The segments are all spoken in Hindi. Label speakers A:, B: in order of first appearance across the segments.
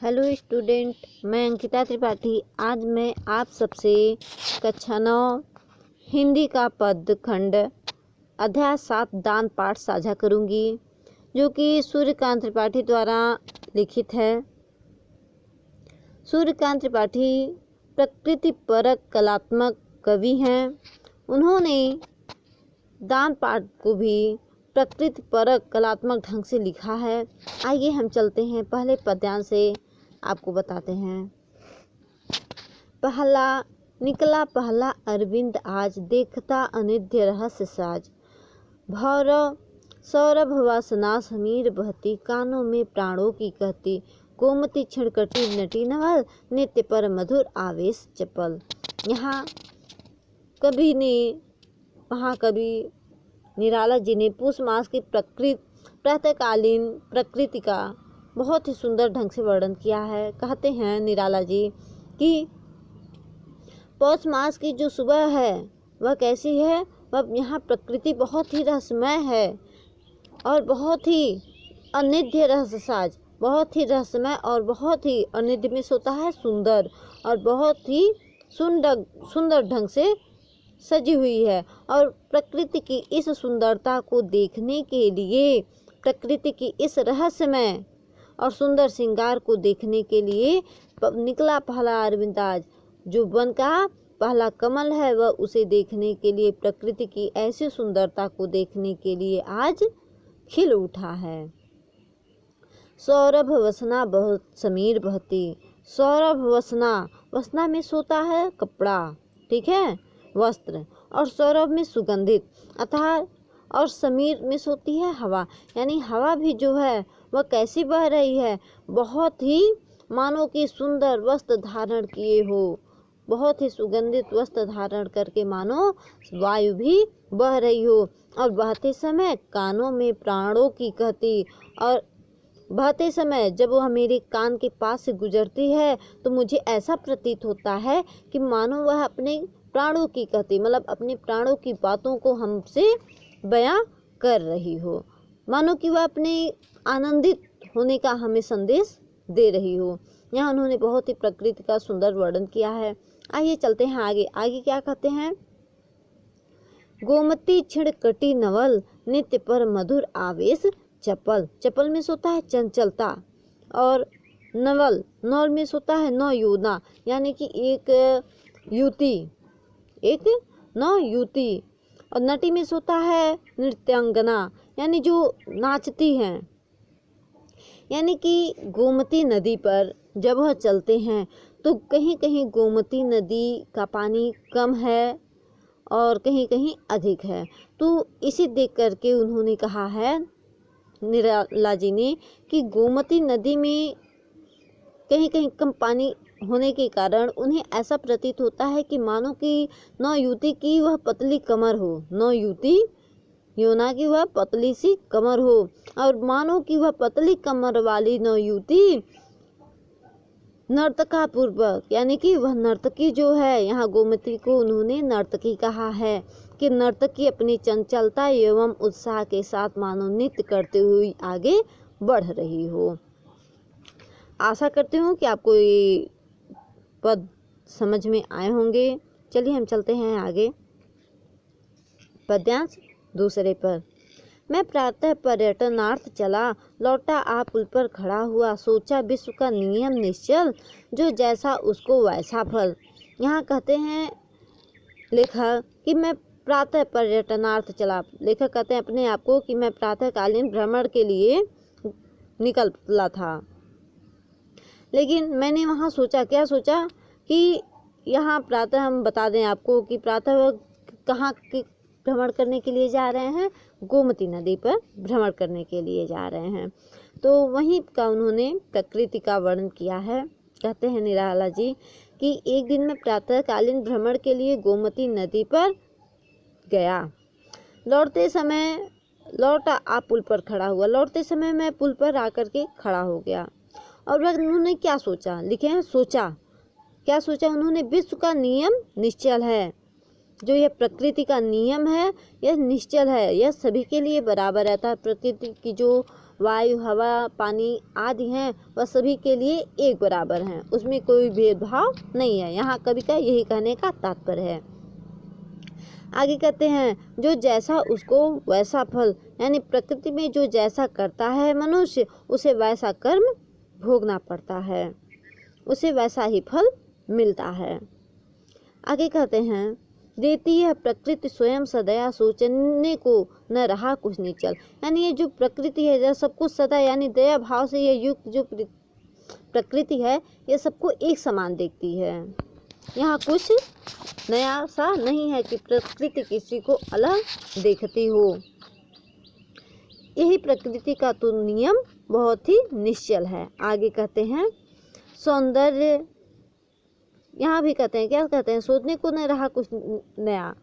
A: हेलो स्टूडेंट, मैं अंकिता त्रिपाठी। आज मैं आप सबसे कक्षा 9 हिंदी का पद खंड अध्याय 7 दान पाठ साझा करूंगी, जो कि सूर्यकांत त्रिपाठी द्वारा लिखित है। सूर्यकांत त्रिपाठी प्रकृति परक कलात्मक कवि हैं। उन्होंने दान पाठ को भी प्रकृति परक कलात्मक ढंग से लिखा है। आइए हम चलते हैं, पहले पद्यांश से आपको बताते हैं। पहला निकला पहला अरविंद आज, देखता अनिध्य रहस्य साज। भौरव सौरभ वासना समीर बहती, कानों में प्राणों की कहती। गोमती छिड़कटी नटी नवल, नित्य पर मधुर आवेश चपल। यहाँ कवि निराला जी ने पूष मास की प्रातःकालीन प्रकृति का बहुत ही सुंदर ढंग से वर्णन किया है। कहते हैं निराला जी कि पौष मास की जो सुबह है वह कैसी है। वह यहाँ प्रकृति बहुत ही रहस्यमय है और बहुत ही अनिध्य रहस्यसाज, बहुत ही रहस्यमय और बहुत ही अनिध्य में सोता है सुंदर, और बहुत ही सुंदर ढंग से सजी हुई है। और प्रकृति की इस सुंदरता को देखने के लिए, प्रकृति की इस रहस्यमय और सुंदर श्रृंगार को देखने के लिए निकला पहला अरविंद आज। जो वन का पहला कमल है वह उसे देखने के लिए, प्रकृति की ऐसी सुंदरता को देखने के लिए आज खिल उठा है। सौरभ वसना बहुत समीर बहती। सौरभ वसना में सोता है कपड़ा, ठीक है, वस्त्र, और सौरभ में सुगंधित अर्थात, और समीर में सोती है हवा। यानी हवा भी जो है वह कैसी बह रही है, बहुत ही मानो कि सुंदर वस्त्र धारण किए हो, बहुत ही सुगंधित वस्त्र धारण करके मानो वायु भी बह रही हो। और बहते समय कानों में प्राणों की कहती, और बहते समय जब वह मेरे कान के पास से गुजरती है तो मुझे ऐसा प्रतीत होता है कि मानो वह अपने प्राणों की कहती, मतलब अपने प्राणों की बातों को हमसे बयां कर रही हो, मानो कि वह अपने आनंदित होने का हमें संदेश दे रही हो। यहाँ उन्होंने बहुत ही प्रकृति का सुंदर वर्णन किया है। आइए चलते हैं आगे क्या कहते हैं। गोमती छिड़कटी नवल, नित्य पर मधुर आवेश चपल। चपल में सोता है चंचलता, और नवल में सोता है नवयुवना, यानी कि एक नव युवती। और नटी में सोता है नृत्यांगना, यानी जो नाचती हैं। यानी कि गोमती नदी पर जब वह चलते हैं तो कहीं कहीं गोमती नदी का पानी कम है और कहीं कहीं अधिक है। तो इसे देख करके उन्होंने कहा है निराला जी ने कि गोमती नदी में कहीं कहीं कम पानी होने के कारण उन्हें ऐसा प्रतीत होता है कि मानो कि नवयुवती की वह पतली कमर हो, नवयुवती योना की वह पतली सी कमर हो, और मानो कि वह पतली कमर वाली नवयुवती नर्तका पूर्वक, यानी कि वह नर्तकी जो है, यहाँ गोमती को उन्होंने नर्तकी कहा है कि नर्तकी अपनी चंचलता एवं उत्साह के साथ मानो नृत्य करते हुए आगे बढ़ रही हो। आशा करती हूँ कि आपको ये पद समझ में आए होंगे। चलिए हम चलते हैं आगे पद्यांश दूसरे पर। मैं प्रातः पर्यटनार्थ चला, लौटा आ पुल पर खड़ा हुआ। सोचा विश्व का नियम निश्चल, जो जैसा उसको वैसा फल। यहाँ कहते हैं लेखक कि मैं प्रातः पर्यटनार्थ चला। लेखक कहते हैं अपने आप को कि मैं प्रातःकालीन भ्रमण के लिए निकला था, लेकिन मैंने वहाँ सोचा, क्या सोचा कि यहाँ प्रातः, हम बता दें आपको कि प्रातः कहाँ के भ्रमण करने के लिए जा रहे हैं, गोमती नदी पर भ्रमण करने के लिए जा रहे हैं। तो वहीं का उन्होंने प्रकृति का वर्णन किया है। कहते हैं निराला जी कि एक दिन मैं प्रातःकालीन भ्रमण के लिए गोमती नदी पर गया। लौटा आ पुल पर खड़ा हुआ। लौटते समय मैं पुल पर आकर के खड़ा हो गया। और वह उन्होंने क्या सोचा, लिखे हैं सोचा, क्या सोचा उन्होंने, विश्व का नियम निश्चल है। जो यह प्रकृति का नियम है यह निश्चल है, यह सभी के लिए बराबर रहता है। प्रकृति की जो वायु, हवा, पानी आदि हैं वह सभी के लिए एक बराबर हैं, उसमें कोई भेदभाव नहीं है। यहाँ कवि का यही कहने का तात्पर्य है। आगे कहते हैं जो जैसा उसको वैसा फल, यानी प्रकृति में जो जैसा करता है मनुष्य उसे वैसा कर्म भोगना पड़ता है, उसे वैसा ही फल मिलता है। आगे कहते हैं देती है प्रकृति स्वयं सदया, सोचने को न रहा कुछ निचल, यानी ये जो प्रकृति है जब सब कुछ सदा यानी दया भाव से ये युक्त जो प्रकृति है ये सबको एक समान देखती है। यहाँ कुछ नया सा नहीं है कि प्रकृति किसी को अलग देखती हो। यही प्रकृति का तो नियम बहुत ही निश्चल है। आगे कहते हैं सौंदर्य, यहाँ भी कहते हैं क्या कहते हैं सोचने को न रहा कुछ नया,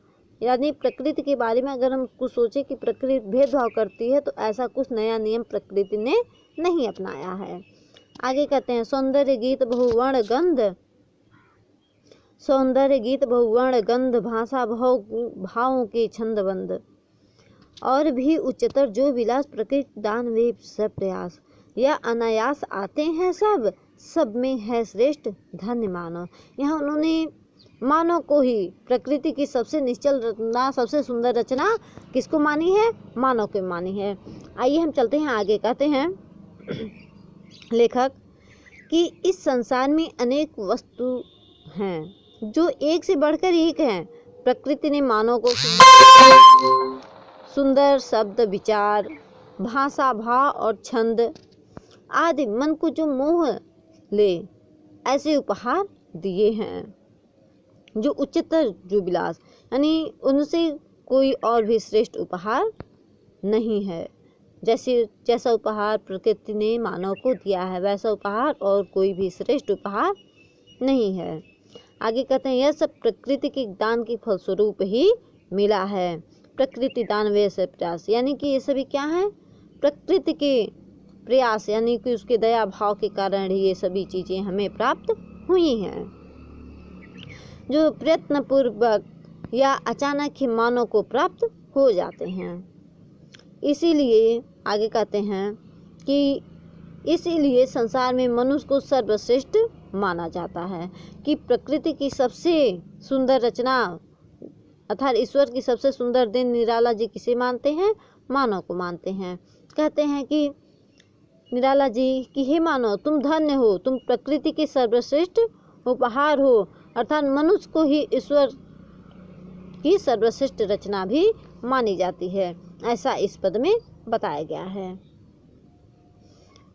A: यानी प्रकृति के बारे में अगर हम कुछ सोचे कि प्रकृति भेदभाव करती है तो ऐसा कुछ नया नियम प्रकृति ने नहीं अपनाया है। आगे कहते हैं सौंदर्य गीत बहुवर्ण गंध, सौंदर्य गीत बहुवर्ण गंध भाषा भावों के छंदबंद, और भी उच्चतर जो विलास प्रकृति दान वे सब प्रयास, या अनायास आते हैं सब में है श्रेष्ठ धन्य मानव। यहाँ उन्होंने मानव को ही प्रकृति की सबसे निश्चल रचना, सबसे सुंदर रचना किसको मानी है? मानव को मानी है। आइए हम चलते हैं आगे। कहते हैं लेखक कि इस संसार में अनेक वस्तु हैं जो एक से बढ़कर एक हैं। प्रकृति ने मानव को सुंदर शब्द, विचार, भाषा, भाव और छंद आदि मन को जो मोह ले ऐसे उपहार दिए हैं जो उच्चतर जो विलास, यानी उनसे कोई और भी श्रेष्ठ उपहार नहीं है। जैसा उपहार प्रकृति ने मानव को दिया है वैसा उपहार और कोई भी श्रेष्ठ उपहार नहीं है। आगे कहते हैं यह सब प्रकृति के दान के फलस्वरूप ही मिला है। प्रकृति दान वे से प्रयास, यानी कि ये सभी क्या है? प्रकृति के प्रयास, यानी कि उसके दया भाव के कारण ही ये सभी चीजें हमें प्राप्त हुई हैं, जो प्रयत्न पूर्वक या अचानक ही मानव को प्राप्त हो जाते हैं। इसीलिए आगे कहते हैं कि इसीलिए संसार में मनुष्य को सर्वश्रेष्ठ माना जाता है कि प्रकृति की सबसे सुंदर रचना अर्थात ईश्वर की सबसे सुंदर दिन निराला जी किसे मानते हैं? मानव को मानते हैं। कहते हैं कि निराला जी कि हे मानव तुम धन्य हो, तुम प्रकृति के सर्वश्रेष्ठ उपहार हो, अर्थात मनुष्य को ही ईश्वर की सर्वश्रेष्ठ रचना भी मानी जाती है, ऐसा इस पद में बताया गया है।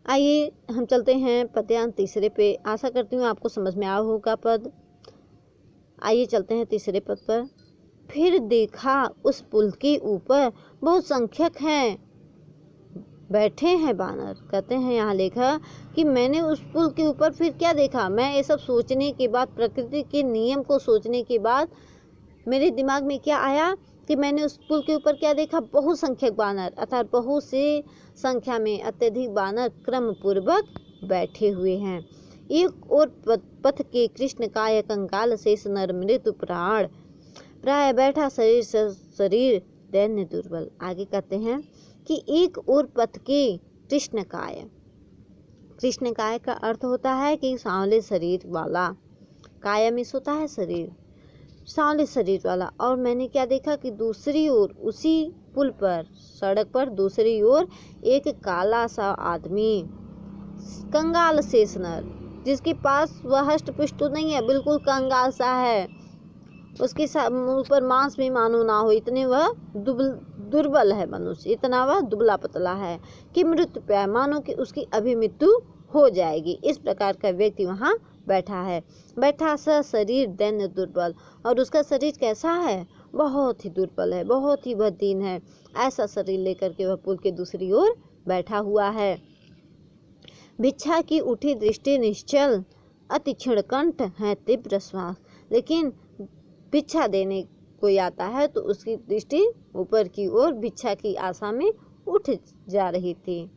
A: आइए हम चलते हैं पद्यांश तीसरे पे। आशा करती हूँ आपको समझ में आया होगा पद। आइए चलते हैं तीसरे पद पर। फिर देखा उस पुल के ऊपर बहुत संख्यक हैं बैठे हैं बानर। कहते हैं यहाँ लिखा कि मैंने उस पुल के ऊपर फिर क्या देखा? मैं ये सब सोचने के बाद, प्रकृति के नियम को सोचने के बाद मेरे दिमाग में क्या आया कि मैंने उस पुल के ऊपर क्या देखा? बहुत संख्यक बानर, अर्थात बहुत से संख्या में अत्यधिक बानर क्रम पूर्वक बैठे हुए हैं। एक और पथ के कृष्ण काय कंकाल शेष नर मृत्यु प्राण, प्राय बैठा शरीर दैन्य दुर्बल। आगे कहते हैं कि एक और पथ के कृष्ण काय, कृष्ण काय का अर्थ होता है कि सांवले शरीर वाला, काया में होता है शरीर, सांवले शरीर वाला। और मैंने क्या देखा कि दूसरी ओर उसी पुल पर, सड़क पर दूसरी ओर एक काला सा आदमी कंगाल शेष नर, जिसके पास वह हष्ट पुष्ट तो नहीं है, बिल्कुल कंगाल सा है, उसके ऊपर मांस भी मानो ना हो, इतने वह दुर्बल है मनुष्य, इतना वह दुबला पतला है कि मृत्यु पाए, मानो कि उसकी अभी मृत्यु हो जाएगी। इस प्रकार का व्यक्ति वहाँ बैठा है। बैठा सा शरीर दैन्य दुर्बल, और उसका शरीर कैसा है? बहुत ही दुर्बल है, बहुत ही बददीन है। ऐसा शरीर लेकर के वह पुल के दूसरी ओर बैठा हुआ है। भिक्षा की उठी दृष्टि निश्चल, अति क्षीण कंठ है तीव्र श्वास। लेकिन भिक्षा देने कोई आता है तो उसकी दृष्टि ऊपर की ओर भिक्षा की आशा में उठ जा रही थी।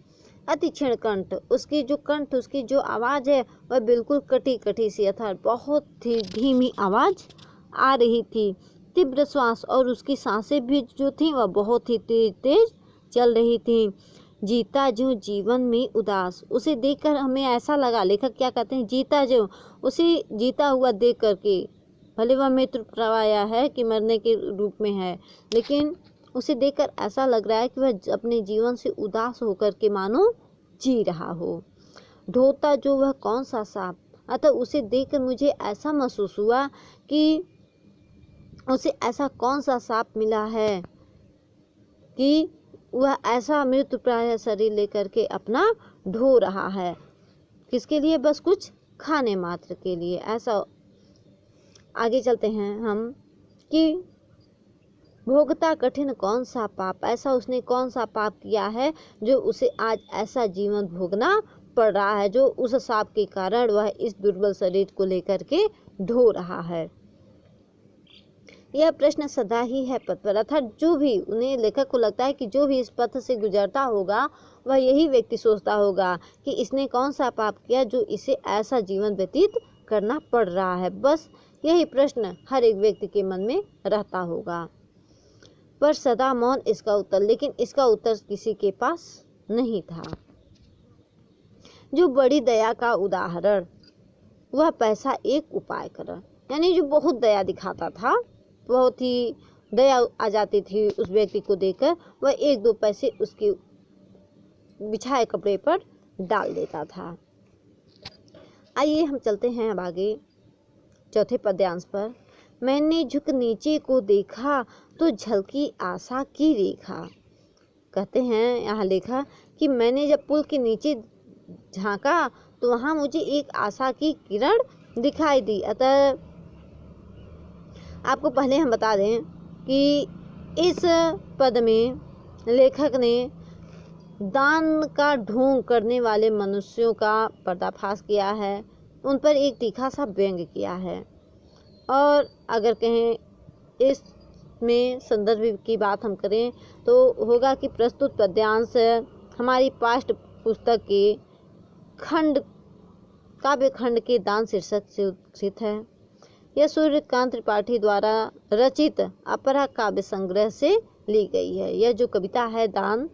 A: अति क्षीण कंठ, उसकी जो कंठ, उसकी जो आवाज़ है वह बिल्कुल कटी कटी सी, अर्थात बहुत ही धीमी आवाज़ आ रही थी। तीव्र श्वास, और उसकी सांसें भी जो थी वह बहुत ही तेज तेज चल रही थी। जीता जो जीवन में उदास। उसे देखकर हमें ऐसा लगा, लेखक क्या कहते हैं, जीता जो, उसे जीता हुआ देख करके, भले वह मृत्यु प्राया है कि मरने के रूप में है, लेकिन उसे देखकर ऐसा लग रहा है कि वह अपने जीवन से उदास होकर के मानो जी रहा हो। ढोता जो वह कौन सा सांप, अतः उसे देखकर मुझे ऐसा महसूस हुआ कि उसे ऐसा कौन सा सांप मिला है कि वह ऐसा मृत्यु प्राय शरीर लेकर के अपना ढो रहा है। किसके लिए? बस कुछ खाने मात्र के लिए। ऐसा आगे चलते हैं हम कि भोगता कठिन कौन सा पाप, ऐसा उसने कौन सा पाप किया है जो उसे आज ऐसा जीवन भोगना पड़ रहा है, जो उस सांप के कारण वह इस दुर्बल शरीर को लेकर के ढो रहा है। यह प्रश्न सदा ही है पथ पर, अर्थात जो भी उन्हें, लेखक को लगता है कि जो भी इस पथ से गुजरता होगा वह यही व्यक्ति सोचता होगा कि इसने कौन सा पाप किया जो इसे ऐसा जीवन व्यतीत करना पड़ रहा है। बस यही प्रश्न हर एक व्यक्ति के मन में रहता होगा, पर सदा मौन इसका उत्तर, लेकिन इसका उत्तर किसी के पास नहीं था। जो बड़ी दया का उदाहरण, वह पैसा एक उपाय कर, यानी जो बहुत दया दिखाता था, बहुत ही दया आ जाती थी उस व्यक्ति को देखकर, वह 1-2 पैसे उसके बिछाए कपड़े पर डाल देता था। आइए हम चलते हैं अब आगे चौथे पद्यांश पर। मैंने झुक नीचे को देखा तो झलकी आशा की रेखा। कहते हैं यहाँ लेखा कि मैंने जब पुल के नीचे झांका तो वहाँ मुझे एक आशा की किरण दिखाई दी। अतः आपको पहले हम बता दें कि इस पद में लेखक ने दान का ढोंग करने वाले मनुष्यों का पर्दाफाश किया है, उन पर एक तीखा सा व्यंग्य किया है। और अगर कहें इसमें संदर्भ की बात हम करें तो होगा कि प्रस्तुत पद्यांश हमारी पाठ्य पुस्तक के काव्य खंड के दान शीर्षक से उत्कृत है। यह सूर्यकांत त्रिपाठी द्वारा रचित अपरा काव्य संग्रह से ली गई है। यह जो कविता है दान,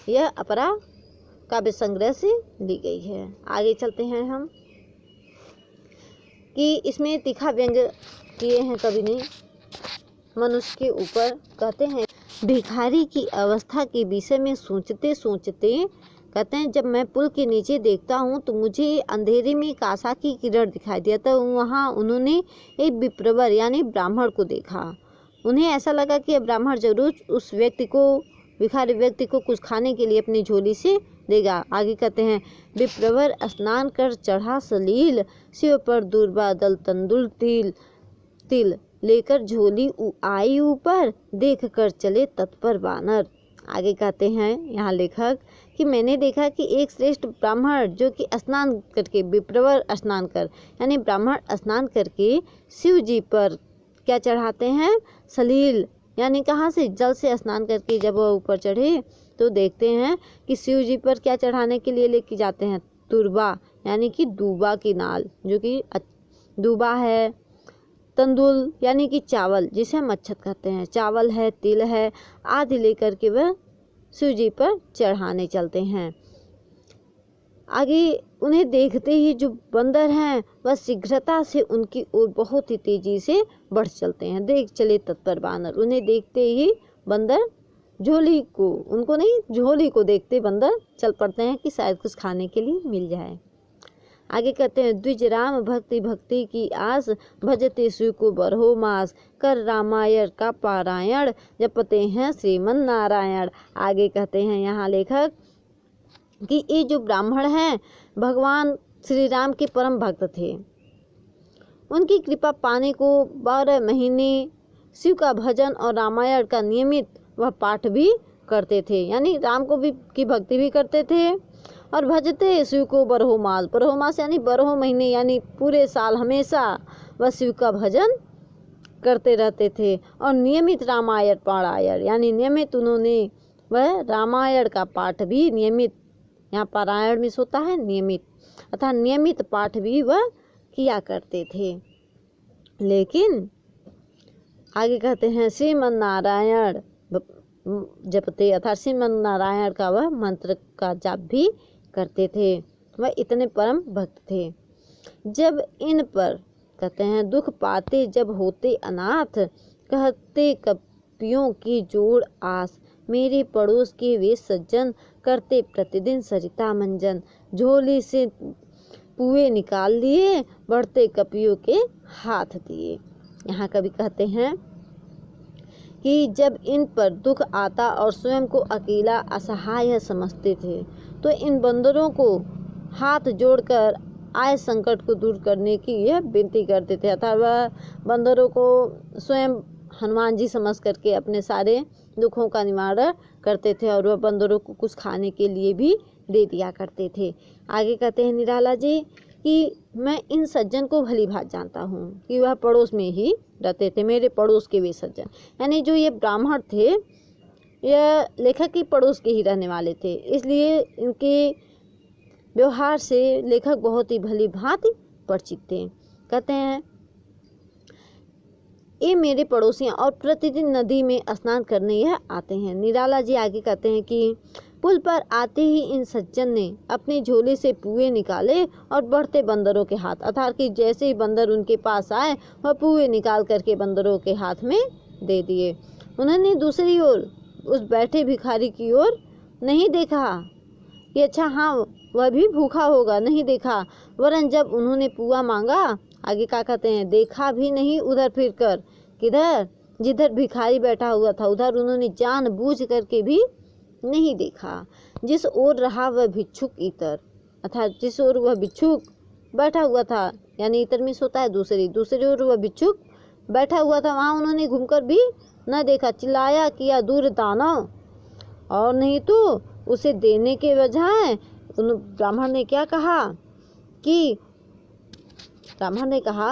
A: यह अपरा काव्य संग्रह से ली गई है। आगे चलते हैं हम कि इसमें तीखा व्यंग्य किए हैं कवि ने मनुष्य के ऊपर। कहते हैं भिखारी की अवस्था के विषय में सोचते सोचते, कहते हैं जब मैं पुल के नीचे देखता हूँ तो मुझे अंधेरे में एक आशा की किरण दिखाई दिया। तो वहाँ उन्होंने एक विप्रवर यानी ब्राह्मण को देखा। उन्हें ऐसा लगा कि ब्राह्मण जरूर उस व्यक्ति को, भिखारी व्यक्ति को कुछ खाने के लिए अपनी झोली से देगा। आगे कहते हैं विप्रवर स्नान कर चढ़ा सलील, शिव पर दूरबा दल तंदुल तिल लेकर झोली आई ऊपर, देख कर चले तत्पर बानर। आगे कहते हैं यहाँ लेखक कि मैंने देखा कि एक श्रेष्ठ ब्राह्मण जो कि स्नान करके, विप्रवर स्नान कर यानी ब्राह्मण स्नान करके शिव जी पर क्या चढ़ाते हैं? सलील, यानी कहाँ से? जल से स्नान करके जब वह ऊपर चढ़े तो देखते हैं कि शिव जी पर क्या चढ़ाने के लिए लेके जाते हैं? तुरबा, यानी कि दूबा की नाल, जो कि दूबा है। तंदुल यानी कि चावल, जिसे हम अच्छत कहते हैं, चावल है, तिल है आदि लेकर के वह शिव जी पर चढ़ाने चलते हैं। आगे उन्हें देखते ही जो बंदर हैं वह शीघ्रता से उनकी ओर बहुत ही तेजी से बढ़ चलते हैं। देख चले तत्पर बानर, उन्हें देखते ही बंदर झोली को, उनको नहीं झोली को देखते बंदर चल पड़ते हैं कि शायद कुछ खाने के लिए मिल जाए। आगे कहते हैं द्विज राम भक्ति भक्ति की आस, भजते शिव को बरहो मास, कर रामायण का पारायण, जपते हैं श्रीमन नारायण। आगे कहते हैं यहाँ लेखक कि ये जो ब्राह्मण हैं भगवान श्री राम के परम भक्त थे। उनकी कृपा पाने को 12 महीने शिव का भजन और रामायण का नियमित वह पाठ भी करते थे, यानी राम को भी की भक्ति भी करते थे और भजते शिव को बरहो मास यानी 12 महीने यानी पूरे साल हमेशा वह शिव का भजन करते रहते थे। और नियमित रामायण पारायण यानी नियमित उन्होंने वह रामायण का पाठ भी नियमित, यहाँ पारायण में होता है नियमित, अर्थात नियमित पाठ भी वह किया करते थे। लेकिन आगे कहते हैं श्रीमन नारायण जपते अर्थात श्रीमन नारायण का वह मंत्र का जाप भी करते थे। वह इतने परम भक्त थे। जब इन पर कहते हैं दुख पाते जब होते अनाथ, कहते कपियों की जोड़ आस, मेरे पड़ोस के वे सज्जन, करते प्रतिदिन सरिता मंजन, झोली से पुए निकाल लिए, बढ़ते कपियों के हाथ दिए। यहाँ कवि कहते हैं कि जब इन पर दुख आता और स्वयं को अकेला असहाय समझते थे तो इन बंदरों को हाथ जोड़कर आए संकट को दूर करने की यह विनती करते थे। अर्थात वह बंदरों को स्वयं हनुमान जी समझ करके अपने सारे दुखों का निवारण करते थे और वह बंदरों को कुछ खाने के लिए भी दे दिया करते थे। आगे कहते हैं निराला जी कि मैं इन सज्जन को भली भांति जानता हूँ कि वह पड़ोस में ही रहते थे, मेरे पड़ोस के वे सज्जन, यानी जो ये ब्राह्मण थे यह लेखक के पड़ोस के ही रहने वाले थे, इसलिए इनके व्यवहार से लेखक बहुत ही भली भांति परिचित थे। कहते हैं ये मेरे पड़ोसी और प्रतिदिन नदी में स्नान करने यह आते हैं। निराला जी आगे कहते हैं कि पुल पर आते ही इन सज्जन ने अपनी झोले से पुए निकाले और बढ़ते बंदरों के हाथ, अर्थात कि जैसे ही बंदर उनके पास आए वह पुए निकाल करके बंदरों के हाथ में दे दिए। उन्होंने दूसरी ओर उस बैठे भिखारी की ओर नहीं देखा कि अच्छा हाँ वह भी भूखा होगा, नहीं देखा, वरन जब उन्होंने पुआ मांगा, आगे क्या कहते हैं, देखा भी नहीं उधर फिर कर, किधर, जिधर भिखारी बैठा हुआ था उधर उन्होंने जानबूझ करके भी नहीं देखा। जिस ओर रहा वह भिक्षुक इतर, अर्थात जिस ओर वह भिक्षुक बैठा हुआ था, यानी इतर में होता है दूसरी ओर वह भिक्षुक बैठा हुआ था, वहाँ उन्होंने घूमकर भी न देखा। चिल्लाया किया दूर दानव, और नहीं तो उसे देने के बजाय ब्राह्मण ने क्या कहा कि ब्राह्मण ने कहा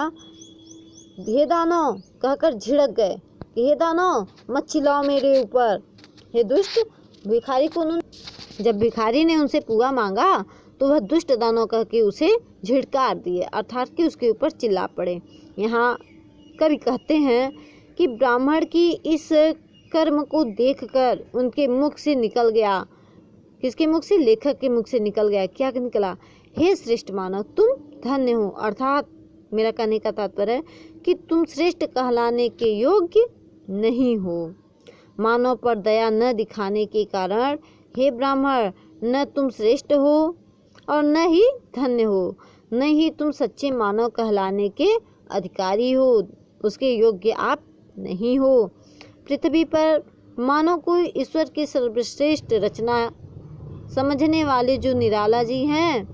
A: हे दानव कहकर झिड़क गए कि हे दानव मत चिल्लाओ मेरे ऊपर, हे दुष्ट। भिखारी को उन्होंने, जब भिखारी ने उनसे पुआ मांगा तो वह दुष्ट दानव कह के उसे झिड़कार दिए, अर्थात कि उसके ऊपर चिल्ला पड़े। यहाँ कवि कहते हैं कि ब्राह्मण की इस कर्म को देखकर उनके मुख से निकल गया, किसके मुख से, लेखक के मुख से निकल गया, क्या निकला, हे श्रेष्ठ मानव तुम धन्य हो, अर्थात मेरा कहने का तात्पर्य है कि तुम श्रेष्ठ कहलाने के योग्य नहीं हो। मानव पर दया न दिखाने के कारण हे ब्राह्मण न तुम श्रेष्ठ हो और न ही धन्य हो, न ही तुम सच्चे मानव कहलाने के अधिकारी हो, उसके योग्य आप नहीं हो। पृथ्वी पर मानव को ईश्वर की सर्वश्रेष्ठ रचना समझने वाले जो निराला जी हैं,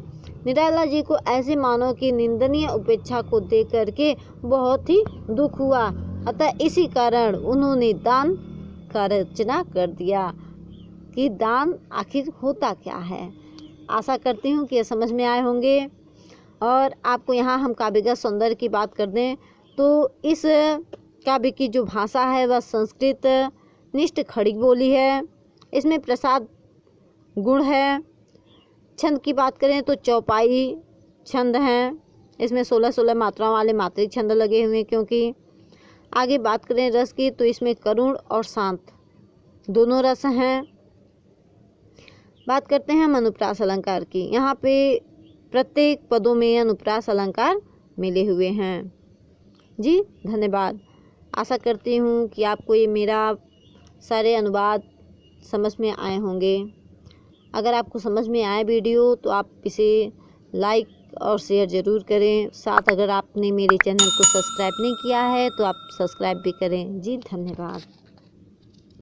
A: निराला जी को ऐसे मानव की निंदनीय उपेक्षा को देख करके बहुत ही दुख हुआ, अतः इसी कारण उन्होंने दान का रचना कर दिया कि दान आखिर होता क्या है। आशा करती हूँ कि ये समझ में आए होंगे। और आपको यहाँ हम काव्यगत सौंदर्य की बात कर दें तो इस काव्य की जो भाषा है वह संस्कृत निष्ठ खड़ी बोली है, इसमें प्रसाद गुण है। छंद की बात करें तो चौपाई छंद हैं, इसमें 16-16 मात्राओं वाले मात्रिक छंद लगे हुए हैं। क्योंकि आगे बात करें रस की तो इसमें करुण और शांत दोनों रस हैं। बात करते हैं हम अनुप्रास अलंकार की, यहाँ पे प्रत्येक पदों में अनुप्रास अलंकार मिले हुए हैं। जी धन्यवाद। आशा करती हूँ कि आपको ये मेरा सारे अनुवाद समझ में आए होंगे। अगर आपको समझ में आए वीडियो तो आप इसे लाइक और शेयर ज़रूर करें। साथ अगर आपने मेरे चैनल को सब्सक्राइब नहीं किया है तो आप सब्सक्राइब भी करें। जी धन्यवाद।